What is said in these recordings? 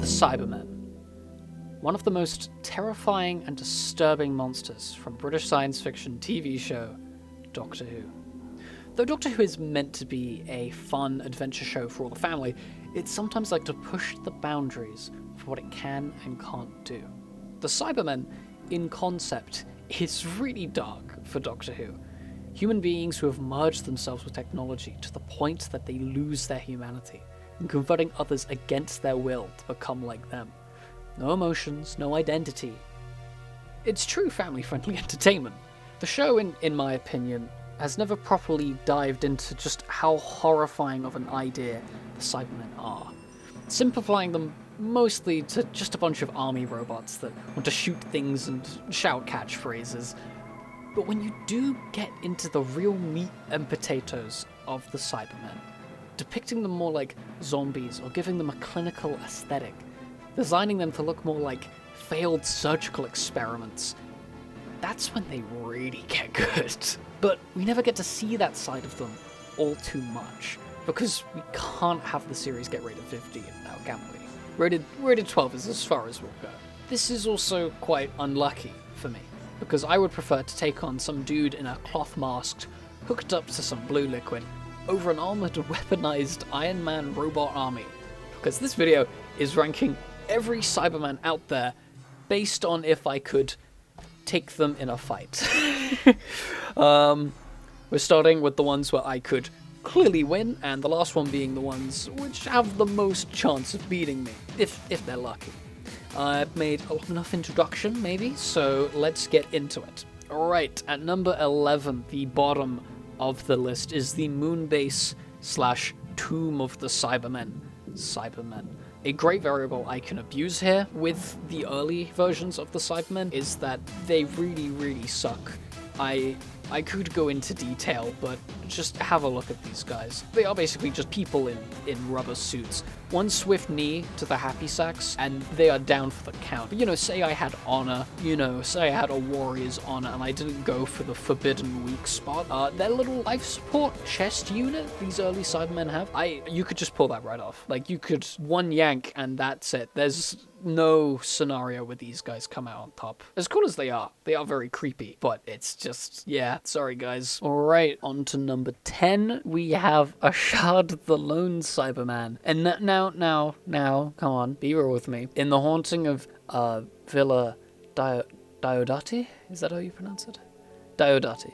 The Cybermen. One of the most terrifying and disturbing monsters from British science fiction TV show Doctor Who. Though Doctor Who is meant to be a fun adventure show for all the family, it's sometimes like to push the boundaries for what it can and can't do. The Cybermen, in concept, is really dark for Doctor Who. Human beings who have merged themselves with technology to the point that they lose their humanity, and converting others against their will to become like them. No emotions, no identity. It's true family-friendly entertainment. The show, in my opinion, has never properly dived into just how horrifying of an idea the Cybermen are, simplifying them mostly to just a bunch of army robots that want to shoot things and shout catchphrases. But when you do get into the real meat and potatoes of the Cybermen, depicting them more like zombies or giving them a clinical aesthetic, designing them to look more like failed surgical experiments, that's when they really get good. But we never get to see that side of them all too much, because we can't have the series get rated 15 now, can we? Rated 12 is as far as we'll go. This is also quite unlucky for me, because I would prefer to take on some dude in a cloth mask, hooked up to some blue liquid, over an armored, weaponized Iron Man robot army. Because this video is ranking every Cyberman out there based on if I could take them in a fight. We're starting with the ones where I could clearly win, and the last one being the ones which have the most chance of beating me, if they're lucky. I've made a long enough introduction, maybe, so let's get into it. Alright, at number 11, the bottom of the list, is the Moonbase / Tomb of the Cybermen. Cybermen. A great variable I can abuse here with the early versions of the Cybermen is that they really, really suck. I could go into detail, but just have a look at these guys. They are basically just people in rubber suits. One swift knee to the happy sacks, and they are down for the count. But, say I had honor, say I had a warrior's honor, and I didn't go for the forbidden weak spot. Their little life support chest unit these early Cybermen have, you could just pull that right off. Like, you could one yank, and that's it. There's no scenario where these guys come out on top. As cool as they are very creepy, but it's just, yeah, sorry guys. Alright, on to number 10, we have Ashad the Lone Cyberman. And now, come on, be real with me. In the haunting of Villa Diodati? Is that how you pronounce it? Diodati.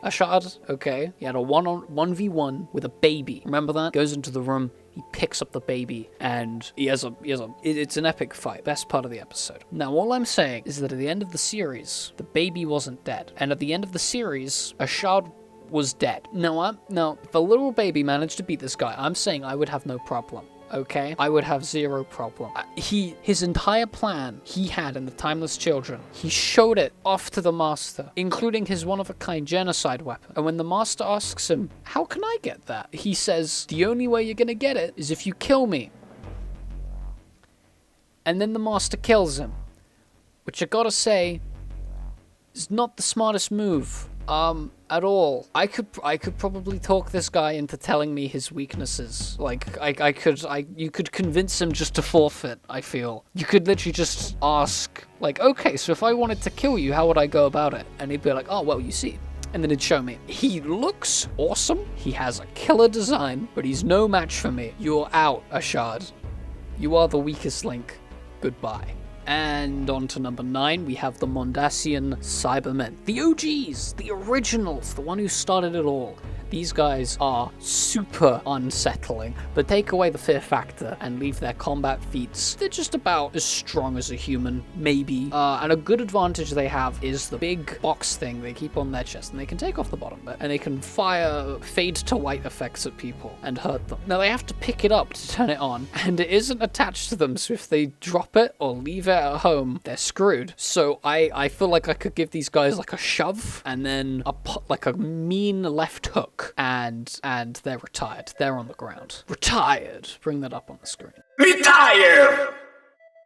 Ashad, okay. He had a 1v1 with a baby. Remember that? Goes into the room, he picks up the baby, and it's an epic fight. Best part of the episode. Now, all I'm saying is that at the end of the series, the baby wasn't dead. And at the end of the series, Ashad was dead. Now, if a little baby managed to beat this guy, I'm saying I would have no problem. Okay? I would have zero problem. His entire plan he had in the Timeless Children, he showed it off to the Master, including his one-of-a-kind genocide weapon. And when the Master asks him, how can I get that? He says, the only way you're gonna get it is if you kill me. And then the Master kills him, which I gotta say is not the smartest move. At all. I could probably talk this guy into telling me his weaknesses. Like, you could convince him just to forfeit, I feel. You could literally just ask, like, okay, so if I wanted to kill you, how would I go about it? And he'd be like, oh, well, you see. And then he'd show me. He looks awesome. He has a killer design, but he's no match for me. You're out, Ashad. You are the weakest link. Goodbye. And on to number 9, we have the Mondasian Cybermen. The OGs, the originals, the one who started it all. These guys are super unsettling, but take away the fear factor and leave their combat feats. They're just about as strong as a human, maybe. And a good advantage they have is the big box thing they keep on their chest, and they can take off the bottom bit, and they can fire fade to white effects at people and hurt them. Now they have to pick it up to turn it on, and it isn't attached to them, so if they drop it or leave it at home, they're screwed. So I feel like I could give these guys like a shove, and then like a mean left hook. And they're retired. They're on the ground. Retired. Bring that up on the screen. Retire!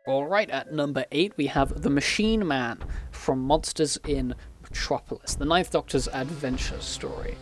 Alright, at number 8, we have the Machine Man from Monsters in Metropolis, the Ninth Doctor's adventure story.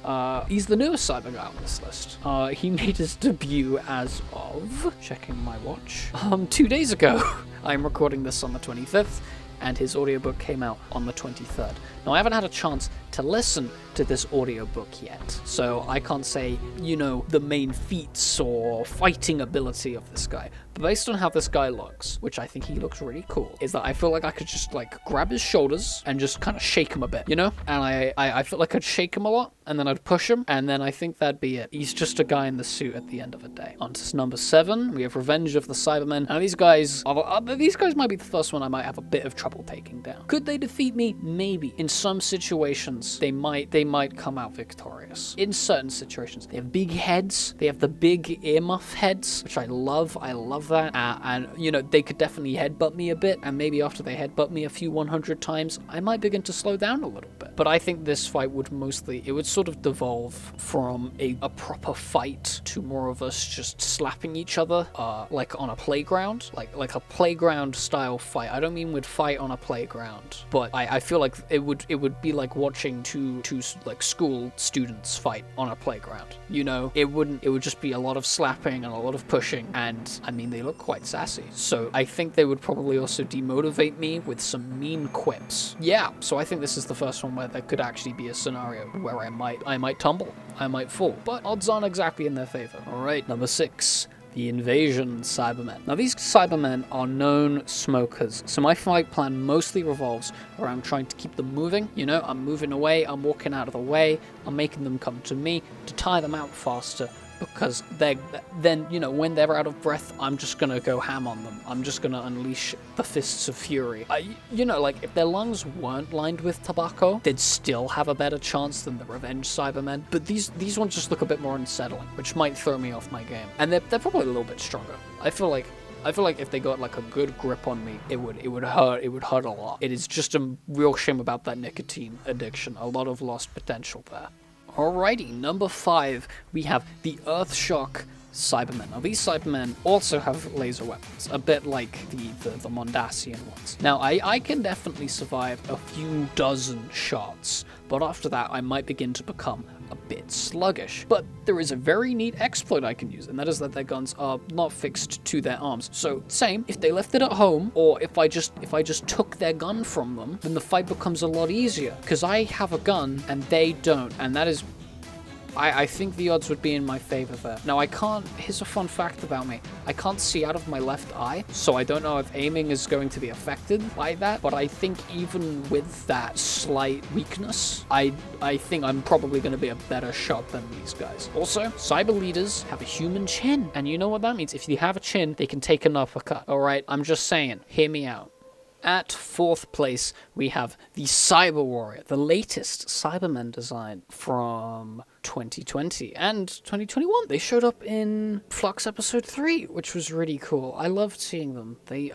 He's the newest Cyber guy on this list. He made his debut as of, checking my watch, 2 days ago. I'm recording this on the 25th, and his audiobook came out on the 23rd. Now, I haven't had a chance to listen to this audiobook yet, so I can't say, the main feats or fighting ability of this guy. But based on how this guy looks, which I think he looks really cool, is that I feel like I could just, grab his shoulders and just kind of shake him a bit, And I feel like I'd shake him a lot, and then I'd push him, and then I think that'd be it. He's just a guy in the suit at the end of the day. On to number 7, we have Revenge of the Cybermen. Now, these guys might be the first one I might have a bit of trouble taking down. Could they defeat me? Maybe. In some situations, they might come out victorious. In certain situations, they have big heads. They have the big earmuff heads, which I love. I love that. And they could definitely headbutt me a bit, and maybe after they headbutt me a few 100 times, I might begin to slow down a little bit. But I think this fight would sort of devolve from a proper fight to more of us just slapping each other, like on a playground, like a playground style fight. I don't mean we'd fight on a playground, but I feel like it would be like watching two school students fight on a playground. It would just be a lot of slapping and a lot of pushing, and I mean, they look quite sassy. So I think they would probably also demotivate me with some mean quips. Yeah, so I think this is the first one where there could actually be a scenario where I might tumble, I might fall, but odds aren't exactly in their favor. All right, number 6. The Invasion Cybermen. Now, these Cybermen are known smokers, so my fight plan mostly revolves around trying to keep them moving. I'm moving away, I'm walking out of the way, I'm making them come to me to tire them out faster, because when they're out of breath, I'm just gonna go ham on them. I'm just gonna unleash the fists of fury. If their lungs weren't lined with tobacco, they'd still have a better chance than the Revenge Cybermen. But these ones just look a bit more unsettling, which might throw me off my game. And they're probably a little bit stronger. I feel like if they got a good grip on me, it would hurt. It would hurt a lot. It is just a real shame about that nicotine addiction. A lot of lost potential there. Alrighty, number 5, we have the Earthshock Cybermen. Now, these Cybermen also have laser weapons, a bit like the Mondasian ones. Now, I can definitely survive a few dozen shots, but after that, I might begin to become a bit sluggish. But there is a very neat exploit I can use, and that is that their guns are not fixed to their arms. So, same, if they left it at home, or if I just took their gun from them, then the fight becomes a lot easier, because I have a gun and they don't, and that is... I think the odds would be in my favor there. Now, here's a fun fact about me. I can't see out of my left eye, so I don't know if aiming is going to be affected by that, but I think even with that slight weakness, I think I'm probably going to be a better shot than these guys. Also, cyber leaders have a human chin, and you know what that means. If you have a chin, they can take an uppercut. Alright, I'm just saying, hear me out. At 4th place, we have the Cyber Warrior, the latest Cybermen design from 2020 and 2021. They showed up in Flux Episode 3, which was really cool. I loved seeing them. They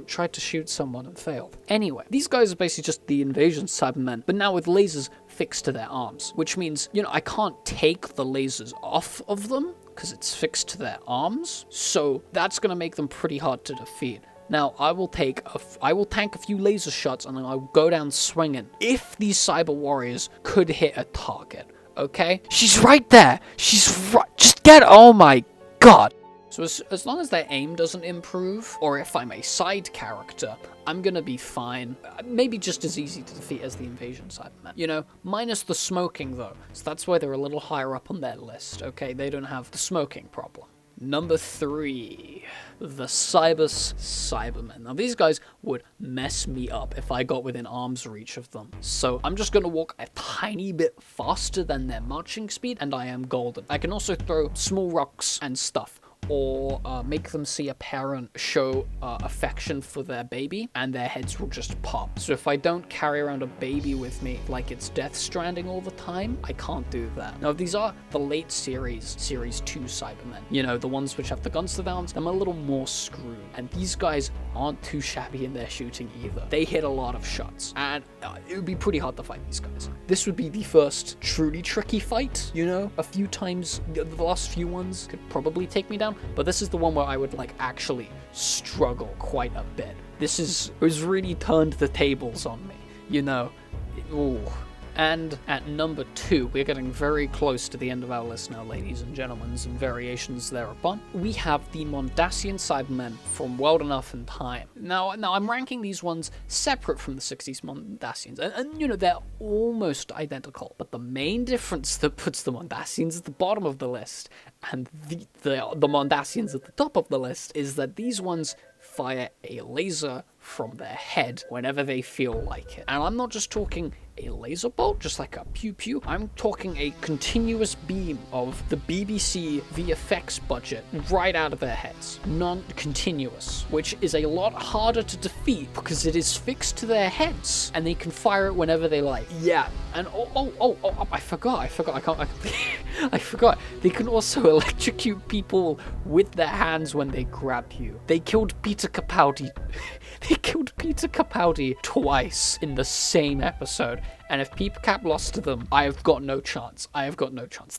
tried to shoot someone and failed. Anyway, these guys are basically just the Invasion Cybermen, but now with lasers fixed to their arms, which means, I can't take the lasers off of them because it's fixed to their arms, so that's going to make them pretty hard to defeat. Now, I will tank a few laser shots, and then I'll go down swinging. If these Cyber Warriors could hit a target, okay? She's right there! She's right! Just get it! Oh my god! So as long as their aim doesn't improve, or if I'm a side character, I'm gonna be fine. Maybe just as easy to defeat as the Invasion Cybermen. Minus the smoking, though. So that's why they're a little higher up on their list, okay? They don't have the smoking problem. Number 3, the Cybermen. Now, these guys would mess me up if I got within arm's reach of them. So I'm just going to walk a tiny bit faster than their marching speed, and I am golden. I can also throw small rocks and stuff, or make them see a parent show affection for their baby, and their heads will just pop. So if I don't carry around a baby with me like it's Death Stranding all the time, I can't do that. Now, these are the late series 2 Cybermen. The ones which have the guns to their arms. I'm a little more screwed, and these guys aren't too shabby in their shooting either. They hit a lot of shots, and it would be pretty hard to fight these guys. This would be the first truly tricky fight, a few times. The last few ones could probably take me down, but this is the one where I would actually struggle quite a bit. It was really turned the tables on me, Ooh, And at number 2, we're getting very close to the end of our list now, ladies and gentlemen, and variations thereupon. We have the Mondasian Cybermen from World Enough and Time. Now I'm ranking these ones separate from the 60s Mondasians, and you know, they're almost identical, but the main difference that puts the Mondasians at the bottom of the list and the Mondasians at the top of the list is that these ones fire a laser from their head whenever they feel like it. And I'm not just talking a laser bolt, just like a pew pew. I'm talking a continuous beam of the BBC VFX budget right out of their heads. Non-continuous, which is a lot harder to defeat because it is fixed to their heads and they can fire it whenever they like. Yeah, and I forgot. I forgot. They can also electrocute people with their hands when they grab you. They killed Peter Capaldi. They killed Peter Capaldi twice in the same episode. And if Peter Cap lost to them, I have got no chance.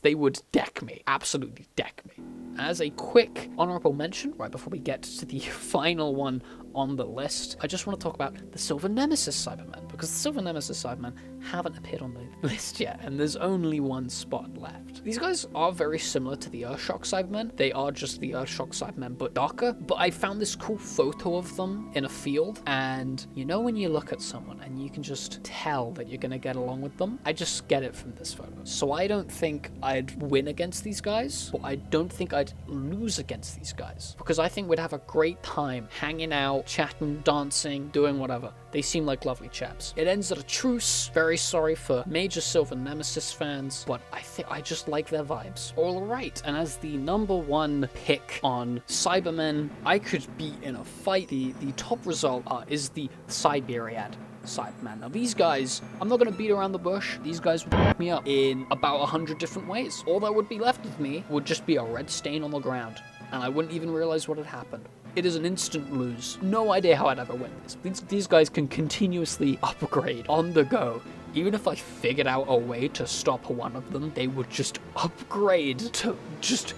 They would deck me. Absolutely deck me. As a quick honorable mention, right before we get to the final one on the list, I just want to talk about the Silver Nemesis Cybermen, because the Silver Nemesis Cybermen haven't appeared on the list yet, and there's only one spot left. These guys are very similar to the Earthshock Cybermen. They are just the Earthshock Cybermen, but darker. But I found this cool photo of them in a field, and you know when you look at someone and you can just tell that you're going to get along with them? I just get it from this photo. So I don't think I'd win against these guys, but I don't think I'd lose against these guys, because I think we'd have a great time hanging out, chatting, dancing, doing whatever. They seem like lovely chaps. It ends at a truce. Very sorry for major Silver Nemesis fans, but I think I just like their vibes. All right, and as the number 1 pick on Cybermen, I could be in a fight. The top result is the Cyberman Cyberman. Now these guys, I'm not going to beat around the bush. These guys would fuck me up in about 100 different ways. All that would be left of me would just be a red stain on the ground, and I wouldn't even realize what had happened. It is an instant lose. No idea how I'd ever win this. These guys can continuously upgrade on the go. Even if I figured out a way to stop one of them, they would just upgrade to just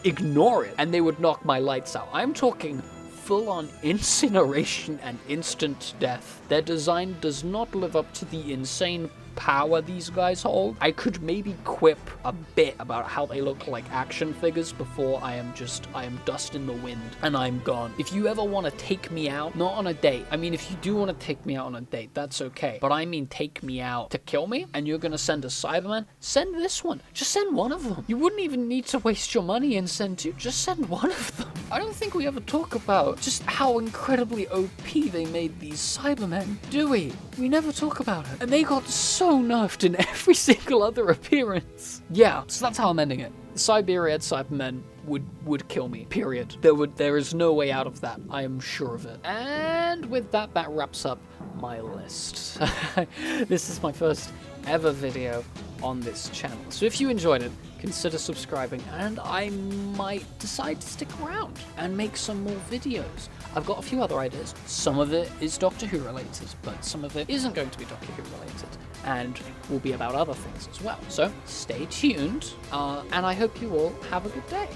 ignore it, and they would knock my lights out. I'm talking full-on incineration and instant death. Their design does not live up to the insane power these guys hold. I could maybe quip a bit about how they look like action figures before I am dust in the wind and I'm gone. If you ever want to take me out, not on a date, I mean, if you do want to take me out on a date, that's okay, but I mean take me out to kill me, and you're gonna send a Cyberman, send this one. Just send one of them. You wouldn't even need to waste your money and send two. Just send one of them. I don't think we ever talk about just how incredibly OP they made these Cybermen, do we? We never talk about it. And they got so nerfed in every single other appearance. Yeah, so that's how I'm ending it. The Cybermen Cybermen would kill me, period. There is no way out of that. I am sure of it. And with that wraps up my list. This is my first ever video on this channel. So if you enjoyed it, consider subscribing, and I might decide to stick around and make some more videos. I've got a few other ideas. Some of it is Doctor Who related, but some of it isn't going to be Doctor Who related, and will be about other things as well. So stay tuned, and I hope you all have a good day.